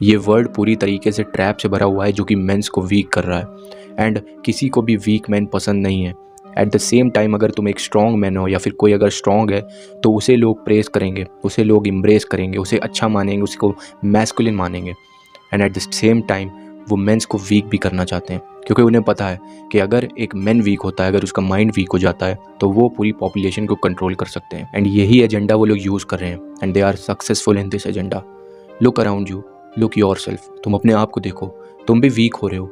ये वर्ड पूरी तरीके से ट्रैप से भरा हुआ है जो कि मेंस को वीक कर रहा है एंड किसी को भी वीक मैन पसंद नहीं है। एट द सेम टाइम अगर तुम एक स्ट्रॉन्ग मैन हो या फिर कोई अगर स्ट्रॉन्ग है तो उसे लोग प्रेस करेंगे, उसे लोग इम्ब्रेस करेंगे, उसे अच्छा मानेंगे, उसको मैस्कुलिन मानेंगे। And at the same time वो मेंस को वीक भी करना चाहते हैं क्योंकि उन्हें पता है कि अगर एक मैन वीक होता है, अगर उसका माइंड वीक हो जाता है तो वो पूरी पॉपुलेशन को कंट्रोल कर सकते हैं। एंड यही एजेंडा वो लोग यूज़ कर रहे हैं and they are successful in this agenda. Look around you, look yourself, तुम अपने आप को देखो, तुम भी वीक हो रहे हो।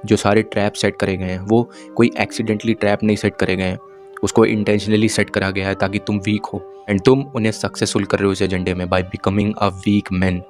जो सारे ट्रैप सेट करे गए हैं वो कोई एक्सीडेंटली ट्रैप नहीं सेट करे गए हैं, उसको इंटेंशनली सेट करा गया है ताकि तुम वीक हो एंड तुम उन्हें सक्सेसफुल कर रहे हो इस एजेंडे में by becoming a weak man.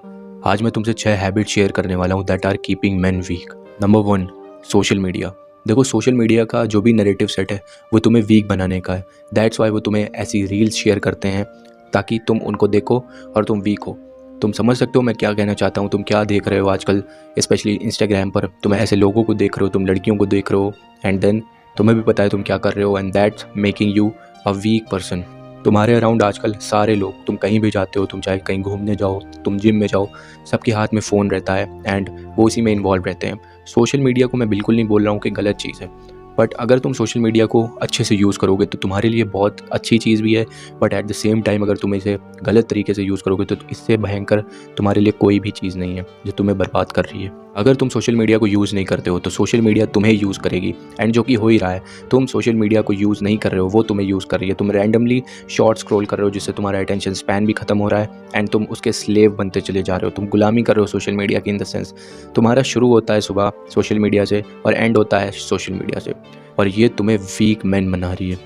आज मैं तुमसे 6 हैबिट शेयर करने वाला हूँ that are keeping man weak. Number 1, social media. देखो सोशल मीडिया का जो भी नैरेटिव सेट है वो तुम्हें वीक बनाने का है। दैट्स वाई वो तुम्हें ऐसी रील्स शेयर करते हैं ताकि तुम उनको देखो और तुम वीक हो। तुम समझ सकते हो मैं क्या कहना चाहता हूँ। तुम क्या देख रहे हो आजकल, स्पेशली इंस्टाग्राम पर तुम ऐसे लोगों को देख रहे हो, तुम लड़कियों को देख रहे हो एंड देन तुम्हें भी पता है तुम क्या कर रहे हो and that's making you a weak person. तुम्हारे अराउंड आजकल सारे लोग, तुम कहीं भी जाते हो, तुम चाहे कहीं घूमने जाओ, तुम जिम में जाओ, सबके हाथ में फ़ोन रहता है एंड वो उसी में इन्वॉल्व रहते हैं। सोशल मीडिया को मैं बिल्कुल नहीं बोल रहा हूँ कि गलत चीज़ है, बट अगर तुम सोशल मीडिया को अच्छे से यूज़ करोगे तो तुम्हारे लिए बहुत अच्छी चीज़ भी है, but at the same time अगर तुम इसे गलत तरीके से यूज़ करोगे तो इससे भयंकर तुम्हारे लिए कोई भी चीज़ नहीं है जो तुम्हें बर्बाद कर रही है। अगर तुम सोशल मीडिया को यूज़ नहीं करते हो तो सोशल मीडिया तुम्हें यूज़ करेगी एंड जो कि हो ही रहा है। तुम सोशल मीडिया को यूज़ नहीं कर रहे हो, वो तुम्हें यूज़ कर रही है। तुम रैंडमली शॉर्ट स्क्रॉल कर रहे हो जिससे तुम्हारा अटेंशन स्पैन भी खत्म हो रहा है एंड तुम उसके स्लेव बनते चले जा रहे हो। तुम गुलामी कर रहे हो सोशल मीडिया की, इन द सेंस तुम्हारा शुरू होता है सुबह सोशल मीडिया से और एंड होता है सोशल मीडिया से, और ये तुम्हें वीक मैन बना रही है।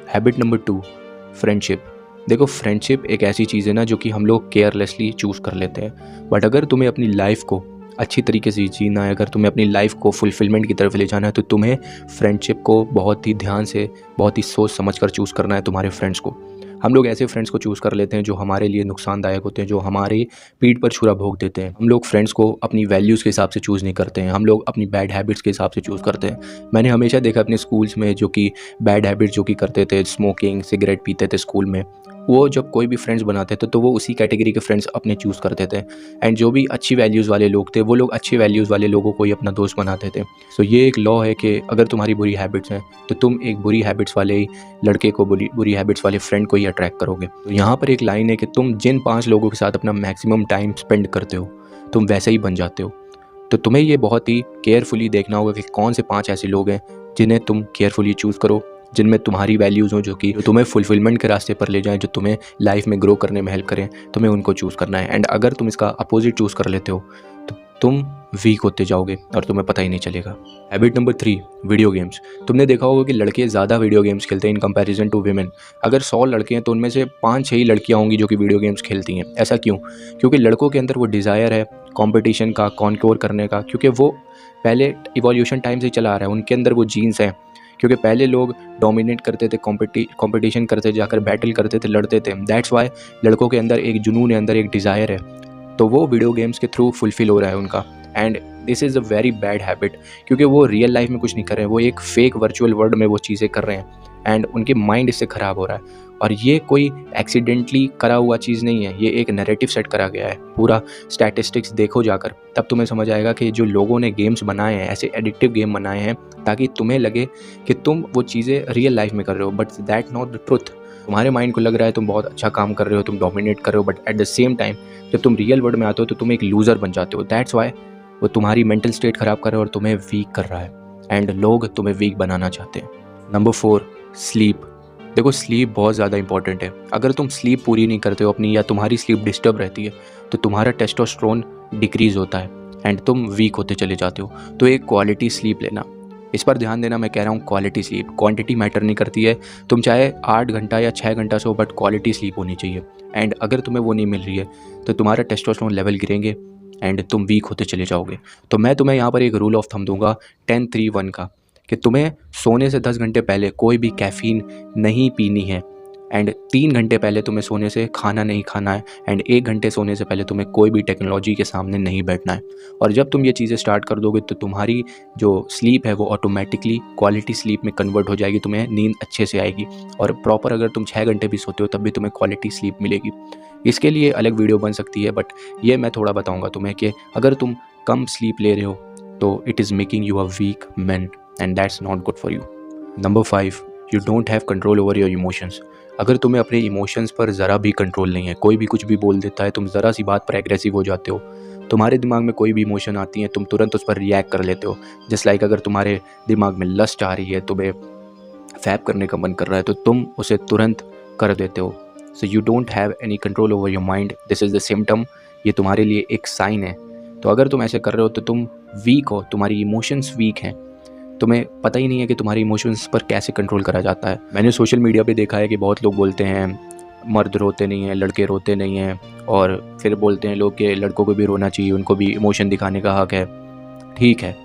Habit number 2, friendship. देखो फ्रेंडशिप एक ऐसी चीज़ है ना जो कि हम लोग केयरलेसली चूज़ कर लेते हैं, बट अगर तुम्हें अपनी लाइफ को अच्छी तरीके से जीना है, अगर तुम्हें अपनी लाइफ को फुलफिलमेंट की तरफ ले जाना है तो तुम्हें फ्रेंडशिप को बहुत ही ध्यान से, बहुत ही सोच समझ कर चूज़ करना है तुम्हारे फ्रेंड्स को। हम लोग ऐसे फ्रेंड्स को चूज़ कर लेते हैं जो हमारे लिए नुकसानदायक होते हैं, जो हमारी पीठ पर छुरा भोंक देते हैं। हम लोग फ्रेंड्स को अपनी वैल्यूज़ के हिसाब से चूज़ नहीं करते हैं, हम लोग अपनी बैड हैबिट्स के हिसाब से चूज़ करते हैं। मैंने हमेशा देखा अपने स्कूल्स में जो कि बैड हैबिट्स जो कि करते थे, स्मोकिंग, सिगरेट पीते थे स्कूल में, वो जब कोई भी फ्रेंड्स बनाते थे तो वो उसी कैटेगरी के फ्रेंड्स अपने चूज़ करते थे एंड जो भी अच्छी वैल्यूज़ वाले लोग थे वो लोग अच्छी वैल्यूज़ वाले लोगों को ही अपना दोस्त बनाते थे। सो ये एक लॉ है कि अगर तुम्हारी बुरी हैबिट्स हैं तो तुम एक बुरी हैबिट्स वाले ही लड़के को, बुरी हैबिट्स वाले फ्रेंड को ही अट्रैक्ट करोगे। तो यहाँ पर एक लाइन है कि तुम जिन 5 लोगों के साथ अपना मैक्सिमम टाइम स्पेंड करते हो तुम वैसे ही बन जाते हो। तो तुम्हें ये बहुत ही केयरफुली देखना होगा कि कौन से 5 ऐसे लोग हैं जिन्हें तुम केयरफुली चूज़ करो, जिनमें तुम्हारी वैल्यूज़ हो, जो कि तुम्हें फुलफिलमेंट के रास्ते पर ले जाएं, जो तुम्हें लाइफ में ग्रो करने में हेल्प करें, तुम्हें उनको चूज़ करना है। एंड अगर तुम इसका अपोजिट चूज़ कर लेते हो तो तुम वीक होते जाओगे और तुम्हें पता ही नहीं चलेगा। Habit number 3, video games. तुमने देखा होगा कि लड़के ज़्यादा वीडियो गेम्स खेलते हैं इन कंपैरिजन टू वीमेन। अगर 100 लड़के हैं तो उनमें से 5-6 ही लड़कियाँ होंगी जो कि वीडियो गेम्स खेलती हैं। ऐसा क्यों? क्योंकि लड़कों के अंदर वो डिज़ायर है कॉम्पिटिशन का, कॉन्क्योर करने का, क्योंकि वो पहले इवोल्यूशन टाइम से चला आ रहा है, उनके अंदर वो जीन्स हैं। क्योंकि पहले लोग डोमिनेट करते थे, कंपटीशन करते, जाकर बैटल करते थे, लड़ते थे। दैट्स वाई लड़कों के अंदर एक जुनून है, अंदर एक डिज़ायर है, तो वो वीडियो गेम्स के थ्रू फुलफिल हो रहा है उनका। And this is a very bad habit क्योंकि वो रियल लाइफ में कुछ नहीं कर रहे हैं, वो एक फेक वर्चुअल वर्ल्ड में वो चीज़ें कर रहे हैं एंड उनके माइंड इससे ख़राब हो रहा है। और ये कोई एक्सीडेंटली करा हुआ चीज़ नहीं है, ये एक नैरेटिव सेट करा गया है। पूरा स्टैटिस्टिक्स देखो जाकर, तब तुम्हें समझ आएगा कि जो लोगों ने गेम्स बनाए हैं, ऐसे एडिक्टिव गेम बनाए हैं ताकि तुम्हें लगे कि तुम वो चीज़ें रियल लाइफ में कर रहे हो, but that not the truth. तुम्हारे माइंड को लग रहा है तुम बहुत अच्छा काम कर रहे हो, तुम डोमिनेट कर रहे हो, but at the same time जब तुम रियल वर्ल्ड में आते हो तो तुम एक लूज़र बन जाते हो। दैट्स वाई वो तुम्हारी मेंटल स्टेट ख़राब कर रहा है और तुम्हें वीक कर रहा है एंड लोग तुम्हें वीक बनाना चाहते हैं। Number 4, sleep. देखो स्लीप बहुत ज़्यादा इंपॉर्टेंट है। अगर तुम स्लीप पूरी नहीं करते हो अपनी, या तुम्हारी स्लीप डिस्टर्ब रहती है तो तुम्हारा टेस्टोस्टेरोन डिक्रीज़ होता है एंड तुम वीक होते चले जाते हो। तो एक क्वालिटी स्लीप लेना, इस पर ध्यान देना। मैं कह रहा हूँ क्वालिटी स्लीप, क्वांटिटी मैटर नहीं करती है। तुम चाहे 8 घंटा या 6 घंटा सो, बट क्वालिटी स्लीप होनी चाहिए। एंड अगर तुम्हें वो नहीं मिल रही है तो तुम्हारा टेस्टोस्टेरोन लेवल गिरेंगे एंड तुम वीक होते चले जाओगे। तो मैं तुम्हें यहाँ पर एक रूल ऑफ थंब दूंगा 10-3-1 का, कि तुम्हें सोने से 10 घंटे पहले कोई भी कैफ़ीन नहीं पीनी है एंड 3 घंटे पहले तुम्हें सोने से खाना नहीं खाना है एंड 1 घंटे सोने से पहले तुम्हें कोई भी टेक्नोलॉजी के सामने नहीं बैठना है। और जब तुम ये चीज़ें स्टार्ट कर दोगे तो तुम्हारी जो स्लीप है वो ऑटोमेटिकली क्वालिटी स्लीप में कन्वर्ट हो जाएगी, तुम्हें नींद अच्छे से आएगी और प्रॉपर अगर तुम 6 घंटे भी सोते हो तब भी तुम्हें क्वालिटी स्लीप मिलेगी। इसके लिए अलग वीडियो बन सकती है, बट ये मैं थोड़ा बताऊंगा तुम्हें कि अगर तुम कम स्लीप ले रहे हो तो it is making you a weak man and that's not good for you. Number 5, you don't have control over your emotions. अगर तुम्हें अपने इमोशंस पर ज़रा भी कंट्रोल नहीं है, कोई भी कुछ भी बोल देता है, तुम ज़रा सी बात पर एग्रेसिव हो जाते हो, तुम्हारे दिमाग में कोई भी इमोशन आती है तुम तुरंत उस पर रिएक्ट कर लेते हो। जस्ट लाइक अगर तुम्हारे दिमाग में लस्ट आ रही है, तुम्हें फैप करने का मन कर रहा है, तो तुम उसे तुरंत कर देते हो। So you don't have any control over your mind, this is the symptom. ये तुम्हारे लिए एक साइन है। तो अगर तुम ऐसे कर रहे हो तो तुम वीक हो, तुम्हारी इमोशंस वीक हैं, तुम्हें पता ही नहीं है कि तुम्हारी इमोशंस पर कैसे कंट्रोल करा जाता है। मैंने सोशल मीडिया पे देखा है कि बहुत लोग बोलते हैं मर्द रोते नहीं हैं, लड़के रोते नहीं हैं, और फिर बोलते हैं लोग कि लड़कों को भी रोना चाहिए, उनको भी इमोशन दिखाने का हक है। ठीक है,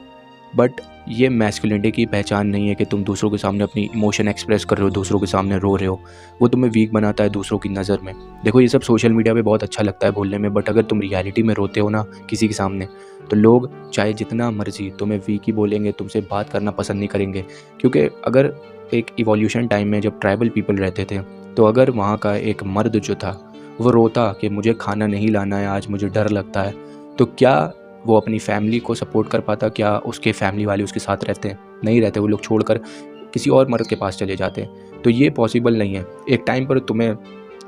बट ये मैस्कुलिनिटी की पहचान नहीं है कि तुम दूसरों के सामने अपनी इमोशन एक्सप्रेस कर रहे हो, दूसरों के सामने रो रहे हो। वो तुम्हें वीक बनाता है दूसरों की नज़र में। देखो, ये सब सोशल मीडिया पे बहुत अच्छा लगता है बोलने में, बट अगर तुम रियलिटी में रोते हो ना किसी के सामने, तो लोग चाहे जितना मर्जी तुम्हें वीक ही बोलेंगे, तुमसे बात करना पसंद नहीं करेंगे। क्योंकि अगर एक इवोल्यूशन टाइम में जब ट्राइबल पीपल रहते थे, तो अगर वहाँ का एक मर्द जो था वो रोता कि मुझे खाना नहीं लाना है आज, मुझे डर लगता है, तो क्या वो अपनी फैमिली को सपोर्ट कर पाता? क्या उसके फैमिली वाले उसके साथ रहते हैं? नहीं रहते, वो लोग छोड़कर किसी और मर्द के पास चले जाते हैं। तो ये पॉसिबल नहीं है। एक टाइम पर तुम्हें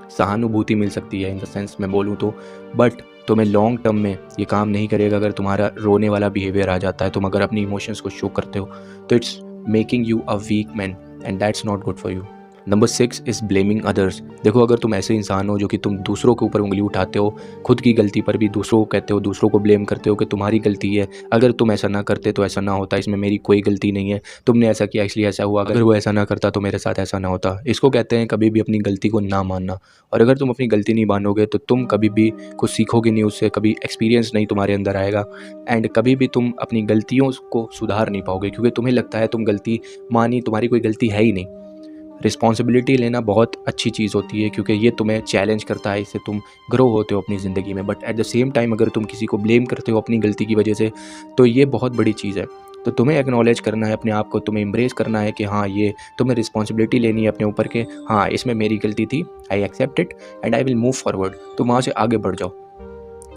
सहानुभूति मिल सकती है, इन द सेंस मैं बोलूँ तो, बट तुम्हें लॉन्ग टर्म में ये काम नहीं करेगा अगर तुम्हारा रोने वाला बिहेवियर आ जाता है। तुम अगर अपनी इमोशंस को शो करते हो तो it's making you a weak man and that's not good for you. Number 6 is blaming others. देखो, अगर तुम ऐसे इंसान हो जो कि तुम दूसरों के ऊपर उंगली उठाते हो, खुद की गलती पर भी दूसरों को कहते हो, दूसरों को ब्लेम करते हो कि तुम्हारी गलती है, अगर तुम ऐसा ना करते तो ऐसा ना होता, इसमें मेरी कोई गलती नहीं है, तुमने ऐसा किया इसलिए ऐसा हुआ, अगर वो ऐसा ना करता तो मेरे साथ ऐसा ना होता। इसको कहते हैं कभी भी अपनी गलती को ना मानना। और अगर तुम अपनी गलती नहीं मानोगे तो तुम कभी भी कुछ सीखोगे नहीं उससे, कभी एक्सपीरियंस नहीं तुम्हारे अंदर आएगा, एंड कभी भी तुम अपनी गलतियों को सुधार नहीं पाओगे, क्योंकि तुम्हें लगता है तुम गलती मानी, तुम्हारी कोई गलती है ही नहीं। रिस्पॉन्सिबिलिटी लेना बहुत अच्छी चीज़ होती है, क्योंकि ये तुम्हें चैलेंज करता है, इससे तुम ग्रो होते हो अपनी ज़िंदगी में। But at the same time अगर तुम किसी को ब्लेम करते हो अपनी गलती की वजह से, तो ये बहुत बड़ी चीज़ है। तो तुम्हें एक्नॉलेज करना है अपने आप को, तुम्हें एम्ब्रेस करना है कि हाँ, ये तुम्हें रिस्पॉन्सिबिलिटी लेनी है अपने ऊपर के, हाँ इसमें मेरी गलती थी, I accept it and I will move forward. तो वहाँ से आगे बढ़ जाओ।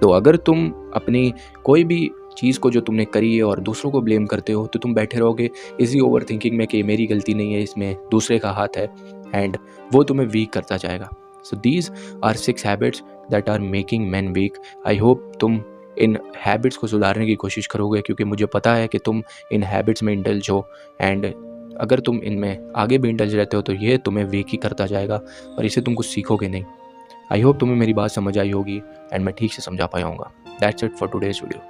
तो अगर तुम अपनी कोई भी चीज़ को जो तुमने करी है और दूसरों को ब्लेम करते हो, तो तुम बैठे रहोगे इसी ओवर थिंकिंग में कि मेरी गलती नहीं है, इसमें दूसरे का हाथ है, एंड वो तुम्हें वीक करता जाएगा। So these are 6 habits that are making man weak. I hope तुम इन हैबिट्स को सुधारने की कोशिश करोगे, क्योंकि मुझे पता है कि तुम इन हैबिट्स में इंडल्ज हो, एंड अगर तुम इनमें आगे भी इंडल्ज रहते हो तो ये तुम्हें वीक ही करता जाएगा और इसे तुम कुछ सीखोगे नहीं। आई होप तुम्हें मेरी बात समझ आई होगी एंड मैं ठीक से समझा पाया हूँगा। That's it for today's video.